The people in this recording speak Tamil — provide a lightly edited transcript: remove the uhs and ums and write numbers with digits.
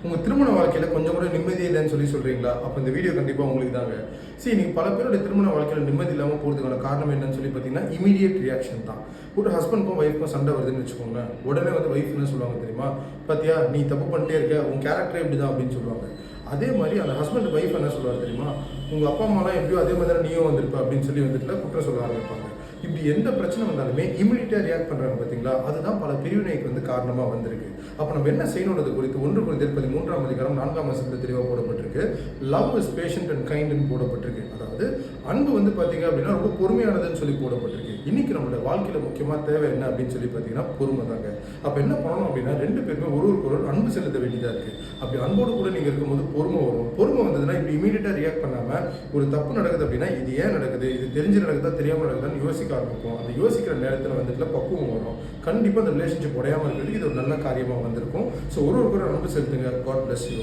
உங்கள் திருமண வாழ்க்கையில் கொஞ்சம் கூட நிம்மதி இல்லைன்னு சொல்கிறீங்களா? அப்போ இந்த வீடியோ கண்டிப்பாக உங்களுக்கு தாங்க. சரி, நீங்கள் பல பேருடைய திருமண வாழ்க்கையில் நிம்மதி இல்லாமல் போகிறதுக்கான காரணம் என்னன்னு சொல்லி பார்த்தீங்கன்னா, இமீடியட் ரியாக்ஷன் தான். ஒரு ஹஸ்பண்ட்க்கும் ஒய்ஃப்க்கும் சண்டை வருதுன்னு வச்சுக்கோங்க, உடனே வந்து ஒய்ஃப் என்ன சொல்லுவாங்க தெரியுமா? பார்த்தியா, நீ தப்பு பண்ணிட்டே இருக்க, உன் கேரக்டரே இப்படி தான் அப்படின்னு சொல்லுவாங்க. அதே மாதிரி அந்த ஹஸ்பண்ட் ஒய்ஃப் என்ன சொல்லுவார் தெரியுமா? உங்கள் அப்பா அம்மாலாம் எப்படியோ அதே மாதிரி தான் நீயும் வந்திருப்ப அப்படின்னு சொல்லி வந்துட்டு குற்றம் சொல்ல ஆரம்பிப்பாங்க. இப்படி எந்த பிரச்சனை வந்தாலுமே இமீடியட்டாக ரியாக்ட் பண்ணுறாங்க பார்த்தீங்களா? அதுதான் பல பிரிவினைக்கு வந்து காரணமாக வந்திருக்கு. அப்போ நம்ம என்ன செய்யணுன்றது குறித்து 1 Corinthiயர் 13 4 வசனத்தில் தெளிவாக போடப்பட்டிருக்கு. லவ் இஸ் பேஷண்ட் அண்ட் கைண்ட்னு போடப்பட்டிருக்கு. அதாவது அன்பு வந்து பார்த்தீங்க அப்படின்னா ரொம்ப பொறுமையானதுன்னு சொல்லி போடப்பட்டிருக்கு. இன்னைக்கு நம்மளோட வாழ்க்கையில் முக்கியமாக தேவை என்ன அப்படின்னு சொல்லி பார்த்தீங்கன்னா பொறுமை தாங்க. அப்போ என்ன பண்ணணும் அப்படின்னா 2 பேருமே ஒருவருக்கு அன்பு செலுத்த வேண்டியதாக இருக்குது. அப்படி அன்போடு கூட நீங்கள் இருக்கும்போது பொறுமை வரும். பொறுமை வந்ததுன்னா இப்படி இமீடியட்டாக ரியாக்ட் பண்ணாமல் ஒரு தப்பு நடக்குது அப்படின்னா இது ஏன் நடக்குது, இது தெரிஞ்சு நடக்குதா தெரியாமல் நடக்குதான்னு யோசிக்க ஆரம்பிப்போம். அந்த யோசிக்கிற நேரத்தில் வந்துட்டு பக்குவம் வரும். கண்டிப்பாக அந்த ரிலேஷன்ஷிப் உடையாமல் இருக்கிறதுக்கு இது ஒரு நல்ல காரியமாக வந்திருக்கும். ஸோ ஒருவருக்கு அன்பு செலுத்துங்க. God bless you.